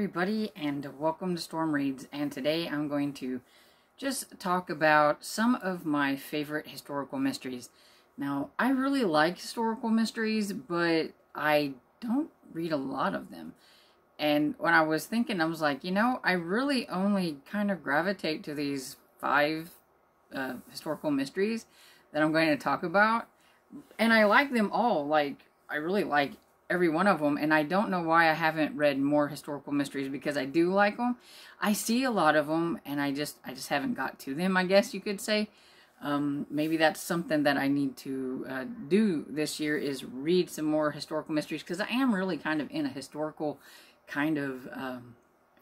everybody, and welcome to Storm Reads. And today I'm going to just talk about some of my favorite historical mysteries. Now, I really like historical mysteries, but I don't read a lot of them. And when I was thinking, I was like, I really only kind of gravitate to these 5 historical mysteries that I'm going to talk about. And I like them all. I really like every one of them, and I don't know why I haven't read more historical mysteries, because I do like them. I see a lot of them, and I just haven't got to them, I guess you could say. Maybe that's something that I need to do this year, is read some more historical mysteries, because I am really kind of in a historical kind of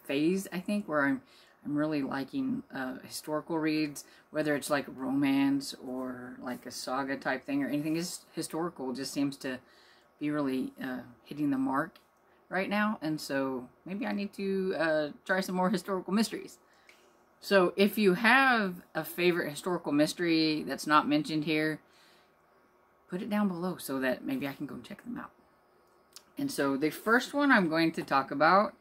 phase, I think, where I'm really liking historical reads, whether it's like romance or like a saga type thing or anything. Is historical just seems to be really hitting the mark right now, and so maybe I need to try some more historical mysteries. So if you have a favorite historical mystery that's not mentioned here, put it down below so that maybe I can go check them out. And so the first one I'm going to talk about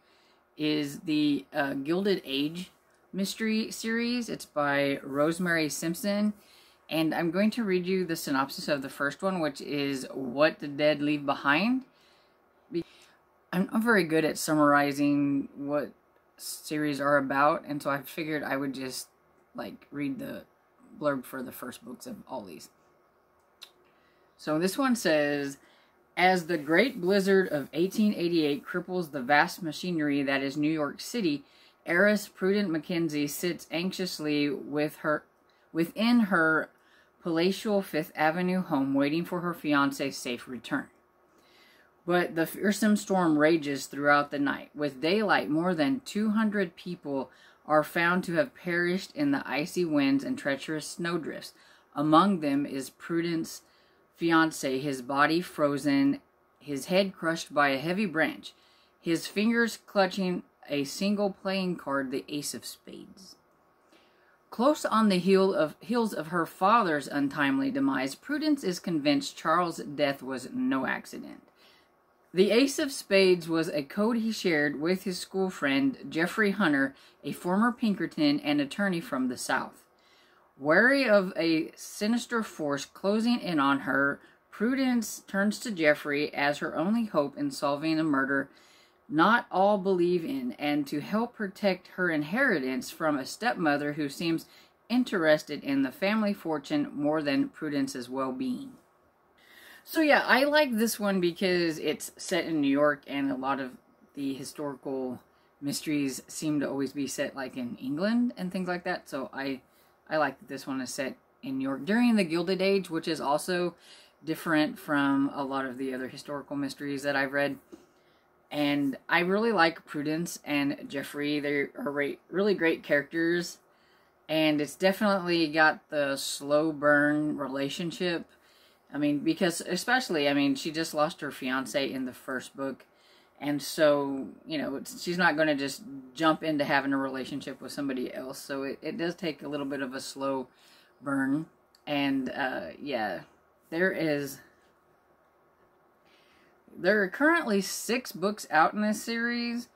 is the Gilded Age mystery series. It's by Rosemary Simpson. And I'm going to read you the synopsis of the first one, which is What the Dead Leave Behind. I'm not very good at summarizing what series are about, and so I figured I would just read the blurb for the first books of all these. So this one says, as the great blizzard of 1888 cripples the vast machinery that is New York City, heiress Prudence Mackenzie sits anxiously within her palatial Fifth Avenue home, waiting for her fiancé's safe return. But the fearsome storm rages throughout the night. With daylight, more than 200 people are found to have perished in the icy winds and treacherous snowdrifts. Among them is Prudence's fiancé, his body frozen, his head crushed by a heavy branch, his fingers clutching a single playing card, the Ace of Spades. Close on the heels of her father's untimely demise, Prudence is convinced Charles' death was no accident. The Ace of Spades was a code he shared with his school friend, Jeffrey Hunter, a former Pinkerton and attorney from the South. Wary of a sinister force closing in on her, Prudence turns to Jeffrey as her only hope in solving a murder not all believe in, and to help protect her inheritance from a stepmother who seems interested in the family fortune more than Prudence's well-being. So yeah, I like this one because it's set in New York, and a lot of the historical mysteries seem to always be set in England and things like that. So I like that this one is set in New York during the Gilded Age, which is also different from a lot of the other historical mysteries that I've read. And I really like Prudence and Jeffrey. They are really great characters. And it's definitely got the slow burn relationship. I mean, because especially, she just lost her fiancé in the first book. And so, she's not going to just jump into having a relationship with somebody else. So it does take a little bit of a slow burn. And, yeah, there are currently 6 books out in this series.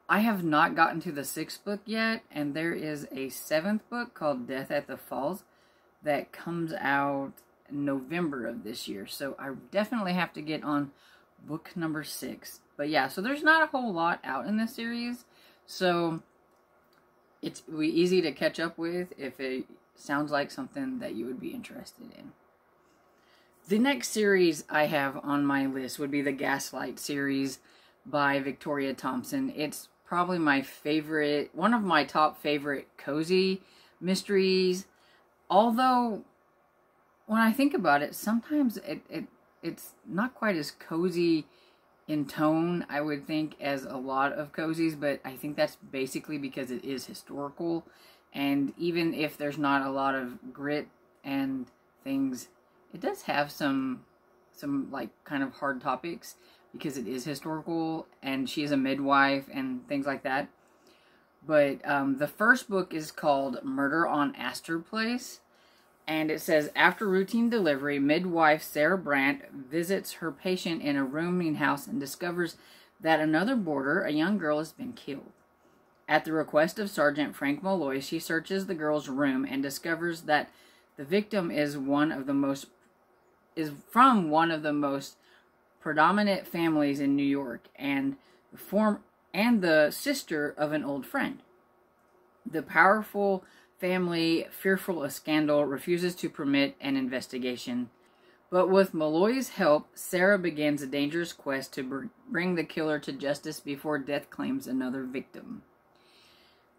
I have not gotten to the 6th book yet, and there is a 7th book called Death at the Falls that comes out in November of this year. So I definitely have to get on book number 6. But yeah, so there's not a whole lot out in this series. So it's easy to catch up with if it sounds like something that you would be interested in. The next series I have on my list would be the Gaslight series by Victoria Thompson. It's probably my favorite, one of my top favorite cozy mysteries. Although, when I think about it, sometimes it's not quite as cozy in tone, I would think, as a lot of cozies. But I think that's basically because it is historical. And even if there's not a lot of grit and things, it does have some kind of hard topics because it is historical, and she is a midwife and things like that. But the first book is called Murder on Astor Place, and it says, after routine delivery, midwife Sarah Brandt visits her patient in a rooming house and discovers that another boarder, a young girl, has been killed. At the request of Sergeant Frank Malloy, she searches the girl's room and discovers that the victim is from one of the most predominant families in New York, and the sister of an old friend. The powerful family, fearful of scandal, refuses to permit an investigation. But with Malloy's help, Sarah begins a dangerous quest to bring the killer to justice before death claims another victim.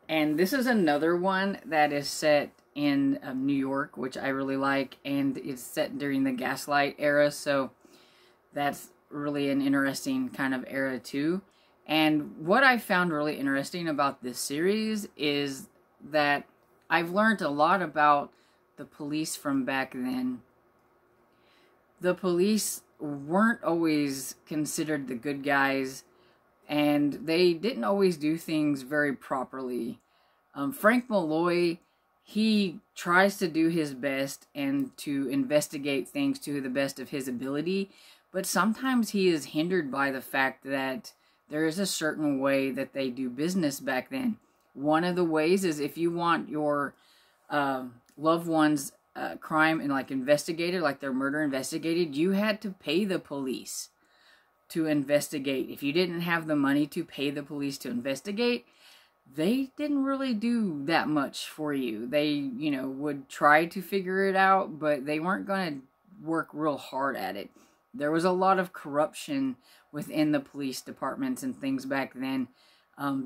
And this is another one that is set in New York, which I really like, and it's set during the Gaslight era, so that's really an interesting kind of era too. And what I found really interesting about this series is that I've learned a lot about the police from back then. The police weren't always considered the good guys, and they didn't always do things very properly. Frank Malloy, he tries to do his best and to investigate things to the best of his ability, but sometimes he is hindered by the fact that there is a certain way that they do business back then. One of the ways is if you want your loved one's crime and investigated, like their murder investigated, you had to pay the police to investigate. If you didn't have the money to pay the police to investigate, they didn't really do that much for you. They, would try to figure it out, but they weren't going to work real hard at it. There was a lot of corruption within the police departments and things back then.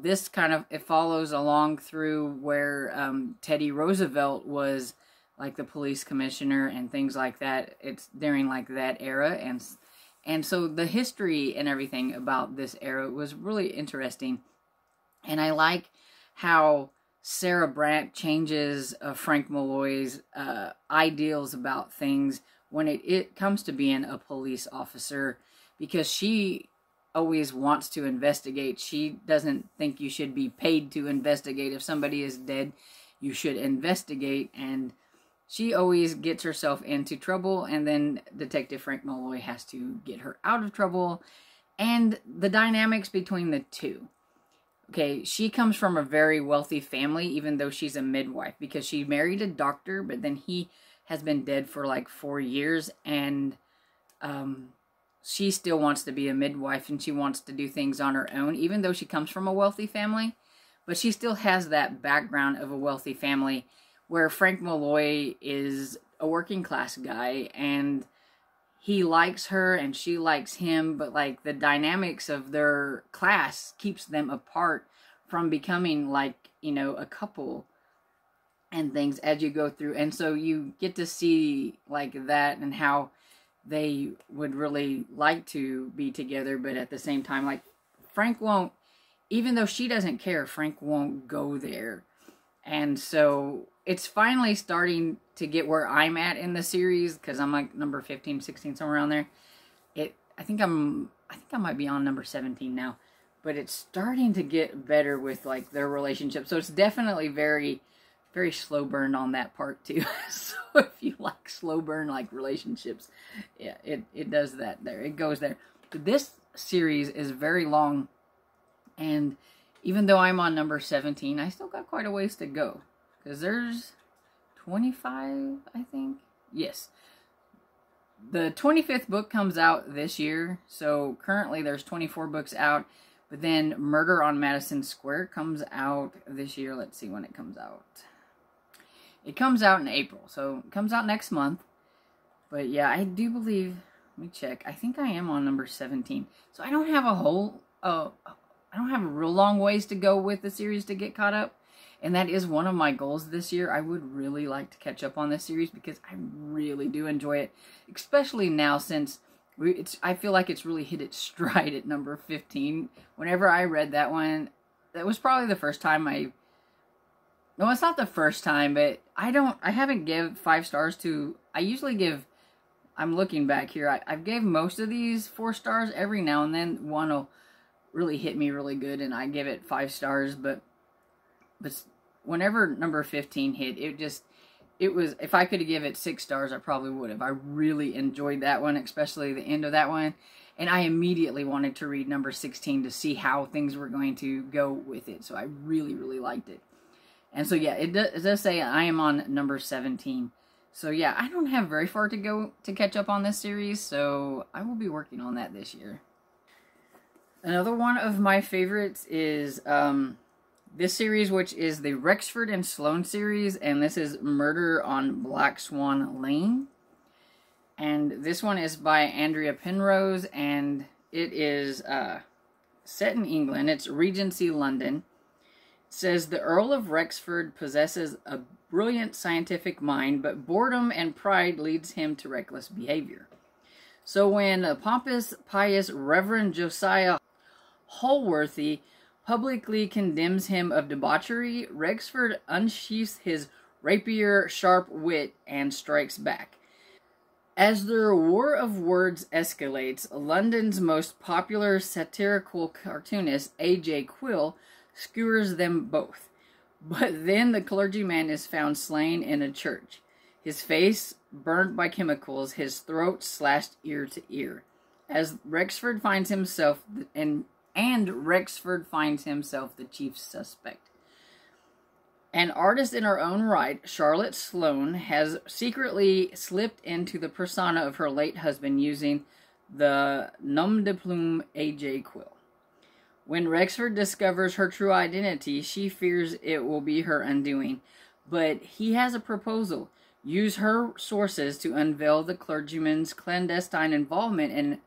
This it follows along through where Teddy Roosevelt was like the police commissioner and things like that. It's during that era, and so the history and everything about this era was really interesting. And I like how Sarah Brandt changes Frank Malloy's ideals about things when it comes to being a police officer, because she always wants to investigate. She doesn't think you should be paid to investigate. If somebody is dead, you should investigate, and she always gets herself into trouble, and then Detective Frank Malloy has to get her out of trouble, and the dynamics between the two. Okay, she comes from a very wealthy family, even though she's a midwife, because she married a doctor, but then he has been dead for 4 years, and she still wants to be a midwife, and she wants to do things on her own, even though she comes from a wealthy family. But she still has that background of a wealthy family, where Frank Malloy is a working class guy, and he likes her and she likes him, but the dynamics of their class keeps them apart from becoming a couple and things as you go through. And so you get to see that and how they would really like to be together, but at the same time, Frank won't, even though she doesn't care, Frank won't go there. And so it's finally starting to get where I'm at in the series, because I'm number 15, 16, somewhere around there. I think I might be on number 17 now, but it's starting to get better with their relationship. So it's definitely very, very slow burn on that part too. So if you like slow burn relationships, yeah, it does that there. It goes there. But this series is very long, and even though I'm on number 17, I still got quite a ways to go. Because there's 25, I think. Yes. The 25th book comes out this year. So currently there's 24 books out. But then Murder on Madison Square comes out this year. Let's see when it comes out. It comes out in April. So it comes out next month. But yeah, I do believe... Let me check. I think I am on number 17. So I don't have a whole... I don't have a real long ways to go with the series to get caught up. And that is one of my goals this year. I would really like to catch up on this series because I really do enjoy it. Especially now since I feel like it's really hit its stride at number 15. Whenever I read that one, that was probably the first time no, it's not the first time, but I haven't give 5 stars to, I usually give, I'm looking back here, I've gave most of these 4 stars. Every now and then one will really hit me really good and I give it 5 stars, but whenever number 15 hit, it was, if I could have given it 6 stars, I probably would have. I really enjoyed that one, especially the end of that one. And I immediately wanted to read number 16 to see how things were going to go with it. So I really, really liked it. And so, yeah, it does say I am on number 17. So, yeah, I don't have very far to go to catch up on this series, so I will be working on that this year. Another one of my favorites is this series, which is the Rexford and Sloane series, and this is Murder on Black Swan Lane. And this one is by Andrea Penrose, and it is set in England. It's Regency London. It says, the Earl of Rexford possesses a brilliant scientific mind, but boredom and pride leads him to reckless behavior. So when a pompous, pious Reverend Josiah Holworthy publicly condemns him of debauchery, Rexford unsheaths his rapier-sharp wit and strikes back. As their war of words escalates, London's most popular satirical cartoonist, A.J. Quill, skewers them both. But then the clergyman is found slain in a church, his face burned by chemicals, his throat slashed ear to ear. As Rexford finds himself, Rexford finds himself the chief suspect. An artist in her own right, Charlotte Sloane, has secretly slipped into the persona of her late husband using the nom de plume A.J. Quill. When Rexford discovers her true identity, she fears it will be her undoing. But he has a proposal. Use her sources to unveil the clergyman's clandestine involvement in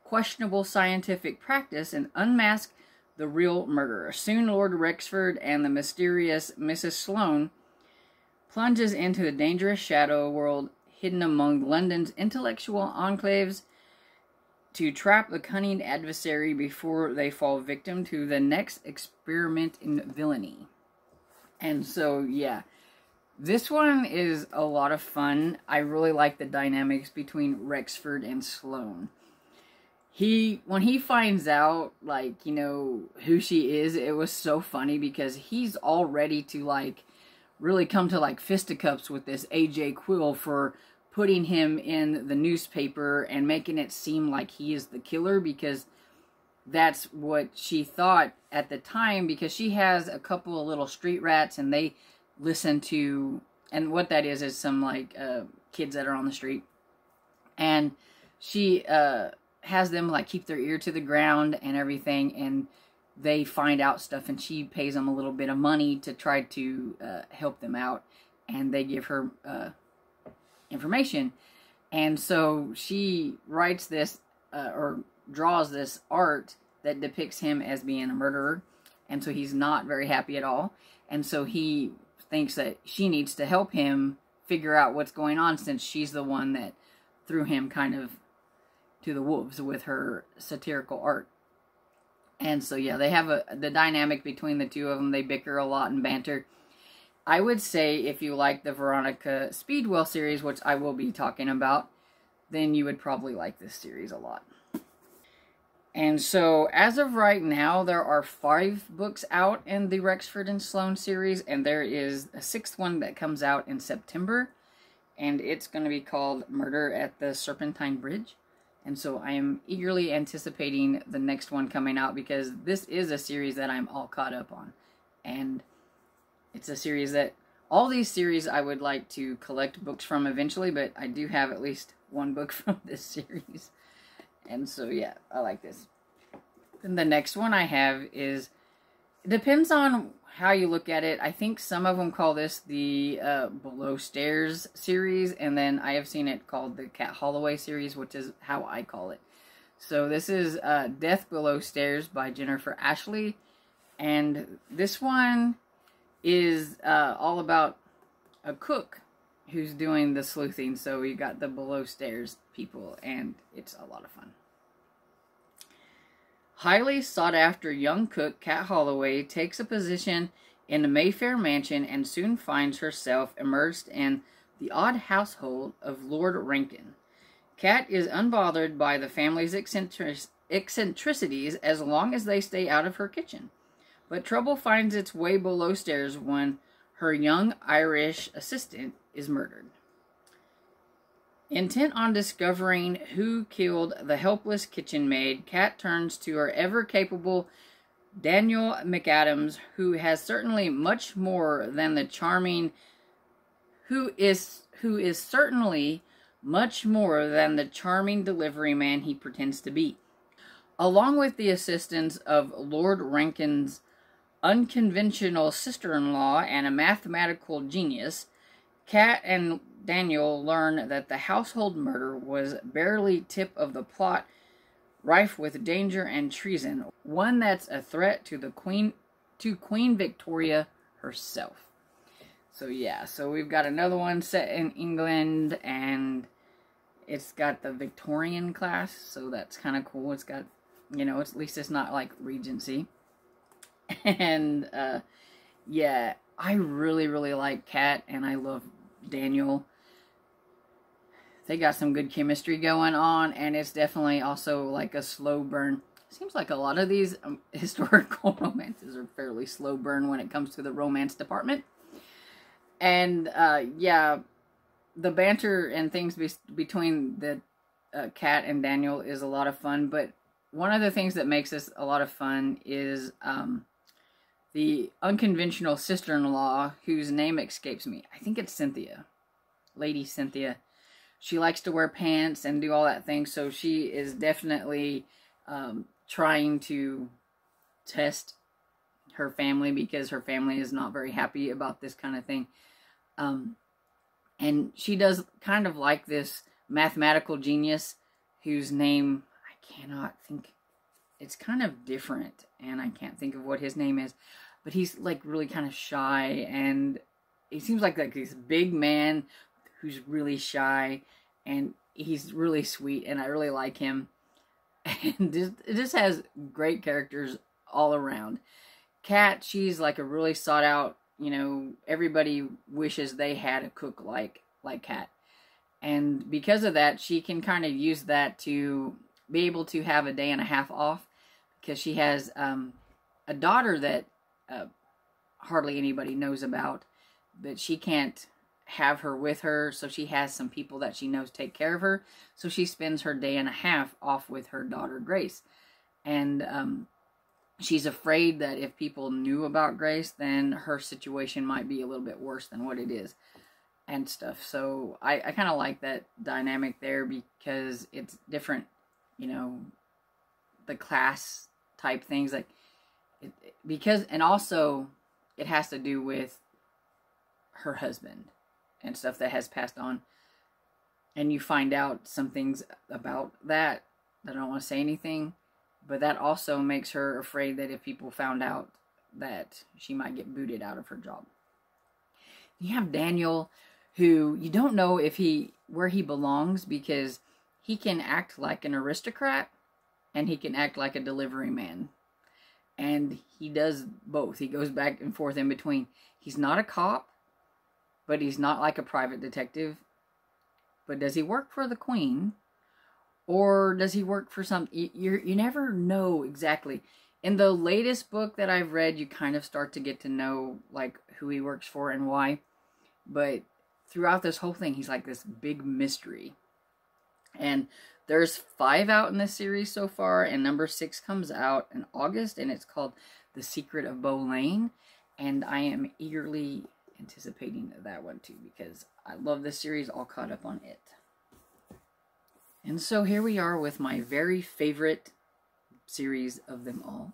questionable scientific practice and unmask the real murderer. Soon Lord Rexford and the mysterious Mrs. Sloane plunges into the dangerous shadow world hidden among London's intellectual enclaves to trap the cunning adversary before they fall victim to the next experiment in villainy. And so, yeah, this one is a lot of fun. I really like the dynamics between Rexford and Sloane. When he finds out, like, you know, who she is, it was so funny because he's all ready to, like, really come to, like, fisticuffs with this A.J. Quill for putting him in the newspaper and making it seem like he is the killer, because that's what she thought at the time, because she has a couple of little street rats and they listen to, and what that is some, like, kids that are on the street. And she, has them, like, keep their ear to the ground and everything, and they find out stuff, and she pays them a little bit of money to try to help them out, and they give her information. And so she writes this, or draws this art that depicts him as being a murderer, and so he's not very happy at all, and so he thinks that she needs to help him figure out what's going on, since she's the one that threw him kind of to the wolves with her satirical art. And so, yeah, they have the dynamic between the two of them. They bicker a lot and banter. I would say if you like the Veronica Speedwell series, which I will be talking about, then you would probably like this series a lot. And so, as of right now, there are 5 books out in the Rexford and Sloane series, and there is a 6th one that comes out in September, and it's going to be called Murder at the Serpentine Bridge. And so I am eagerly anticipating the next one coming out, because this is a series that I'm all caught up on. And it's a series that, all these series I would like to collect books from eventually, but I do have at least one book from this series. And so, yeah, I like this. Then the next one I have is, it depends on how you look at it. I think some of them call this the Below Stairs series, and then I have seen it called the Cat Holloway series, which is how I call it. So this is Death Below Stairs by Jennifer Ashley, and this one is all about a cook who's doing the sleuthing. So you got the Below Stairs people, and it's a lot of fun. Highly sought-after young cook Cat Holloway takes a position in a Mayfair mansion and soon finds herself immersed in the odd household of Lord Rankin. Cat is unbothered by the family's eccentricities as long as they stay out of her kitchen. But trouble finds its way below stairs when her young Irish assistant is murdered. Intent on discovering who killed the helpless kitchen maid, Kat turns to her ever-capable Daniel McAdams, who is certainly much more than the charming delivery man he pretends to be. Along with the assistance of Lord Rankin's unconventional sister-in-law and a mathematical genius, Kat and Daniel learn that the household murder was barely tip of the plot, rife with danger and treason, one that's a threat to Queen Victoria herself. So yeah, so we've got another one set in England, and it's got the Victorian class, so that's kind of cool. It's got, you know, at least it's not like Regency. And yeah, I really like Kat, and I love Daniel. They got some good chemistry going on, and it's definitely also like a slow burn. Seems like a lot of these historical romances are fairly slow burn when it comes to the romance department. And yeah, the banter and things between the Kat and Daniel is a lot of fun. But one of the things that makes this a lot of fun is the unconventional sister-in-law, whose name escapes me. I think it's Cynthia. Lady Cynthia. She likes to wear pants and do all that thing, so she is definitely trying to test her family, because her family is not very happy about this kind of thing. And she does kind of like this mathematical genius whose name I cannot think. It's kind of different, and I can't think of what his name is. But he's like really kind of shy, and he seems like this big man who's really shy, and he's really sweet, and I really like him. And it just has great characters all around. Kat, she's like a really sought out, you know, everybody wishes they had a cook like Kat. And because of that, she can kind of use that to be able to have a day and a half off, because she has a daughter that hardly anybody knows about, but she can't have her with her, so she has some people that she knows take care of her, so she spends her day and a half off with her daughter Grace. And she's afraid that if people knew about Grace, then her situation might be a little bit worse than what it is and stuff. So I kind of like that dynamic there, because it's different, you know, the class type things, like and also it has to do with her husband and stuff that has passed on, and you find out some things about that I don't want to say anything, but that also makes her afraid that if people found out, that she might get booted out of her job. You have Daniel, who you don't know where he belongs, because he can act like an aristocrat and he can act like a delivery man. And he does both. He goes back and forth in between. He's not a cop, but he's not like a private detective. But does he work for the Queen? Or does he work for some... You never know exactly. In the latest book that I've read, you kind of start to get to know like who he works for and why. But throughout this whole thing, he's like this big mystery. And there's 5 out in this series so far, and number 6 comes out in August, and it's called The Secret of Bow Lane. And I am eagerly anticipating that one too, because I love this series, all caught up on it. And so here we are with my very favorite series of them all.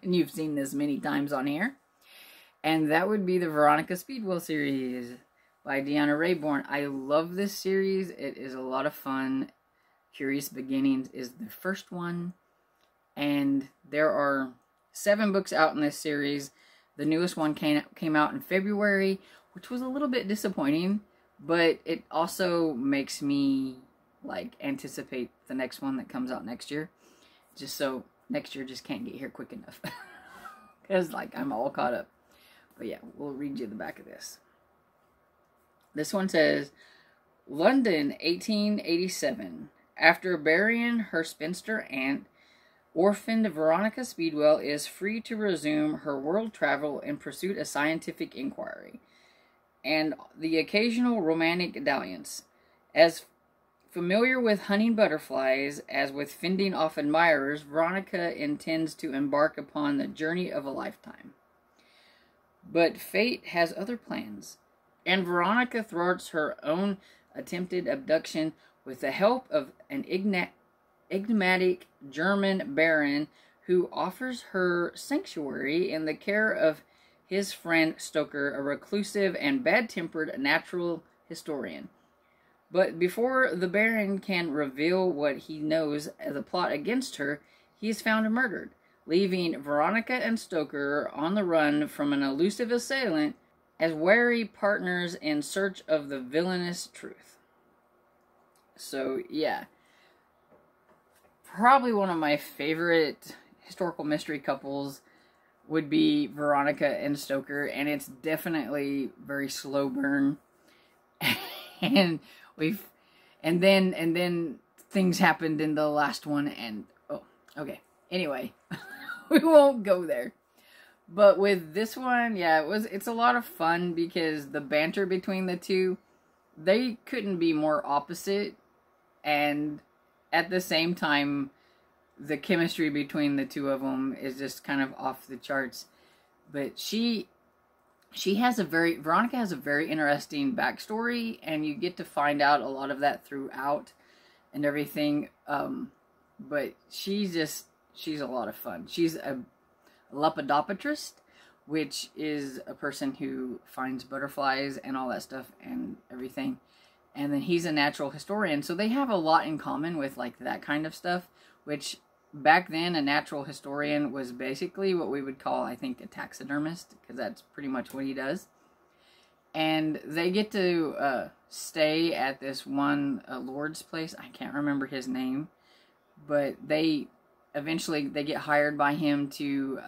And you've seen this many times on here. And that would be the Veronica Speedwell series by Deanna Raybourn. I love this series. It is a lot of fun. Curious Beginnings is the first one. And there are 7 books out in this series. The newest one came out in February, which was a little bit disappointing. But it also makes me like anticipate the next one that comes out next year. Just so next year just can't get here quick enough. Because like I'm all caught up. But yeah, we'll read you the back of this. This one says, London, 1887. After burying her spinster aunt, orphaned Veronica Speedwell is free to resume her world travel in pursuit of scientific inquiry and the occasional romantic dalliance. As familiar with hunting butterflies as with fending off admirers, Veronica intends to embark upon the journey of a lifetime. But fate has other plans, and Veronica thwarts her own attempted abduction with the help of an enigmatic German baron who offers her sanctuary in the care of his friend Stoker, a reclusive and bad-tempered natural historian. But before the Baron can reveal what he knows as a plot against her, he is found and murdered, leaving Veronica and Stoker on the run from an elusive assailant as wary partners in search of the villainous truth. So, yeah. Probably one of my favorite historical mystery couples would be Veronica and Stoker, and it's definitely very slow burn. And then things happened in the last one, and oh, okay. Anyway, we won't go there. But with this one, yeah, it's a lot of fun because the banter between the two, they couldn't be more opposite, and at the same time, the chemistry between the two of them is just kind of off the charts. But Veronica has a very interesting backstory, and you get to find out a lot of that throughout and everything. But she's a lot of fun. She's a lepidopatrist, which is a person who finds butterflies and all that stuff and everything. And then he's a natural historian, so they have a lot in common with like that kind of stuff, which back then, a natural historian was basically what we would call, I think, a taxidermist, because that's pretty much what he does. And they get to stay at this one lord's place. I can't remember his name, but eventually they get hired by him to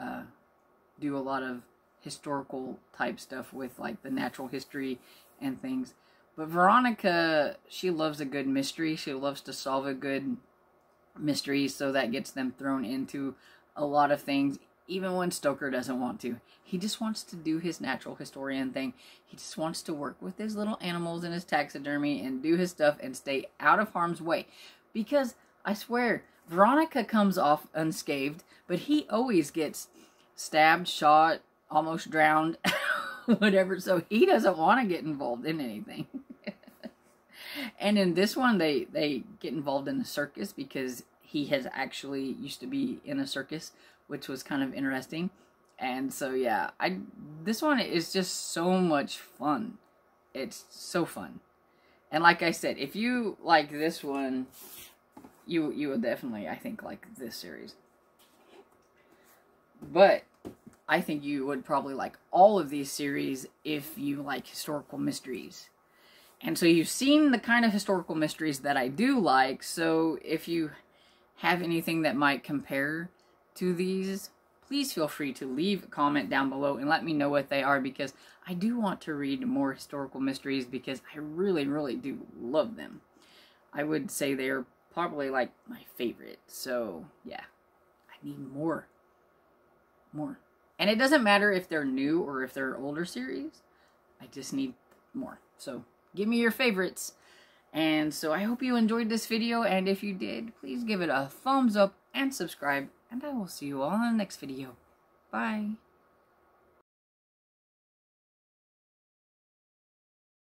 do a lot of historical type stuff with like the natural history and things. But Veronica, she loves a good mystery. She loves to solve a good mysteries, so that gets them thrown into a lot of things, even when Stoker doesn't want to. He just wants to do his natural historian thing. He just wants to work with his little animals and his taxidermy and do his stuff and stay out of harm's way. Because, I swear, Veronica comes off unscathed, but he always gets stabbed, shot, almost drowned, whatever, so he doesn't want to get involved in anything. And in this one, they get involved in a circus because he has actually used to be in a circus, which was kind of interesting. And so, yeah, this one is just so much fun. It's so fun. And like I said, if you like this one, you would definitely, I think, like this series. But I think you would probably like all of these series if you like historical mysteries. And so you've seen the kind of historical mysteries that I do like, so if you have anything that might compare to these, please feel free to leave a comment down below and let me know what they are, because I do want to read more historical mysteries because I really, really do love them. I would say they're probably like my favorite, so yeah, I need more. And it doesn't matter if they're new or if they're older series, I just need more, so give me your favorites. And so I hope you enjoyed this video, and if you did, please give it a thumbs up and subscribe, and I will see you all in the next video. Bye.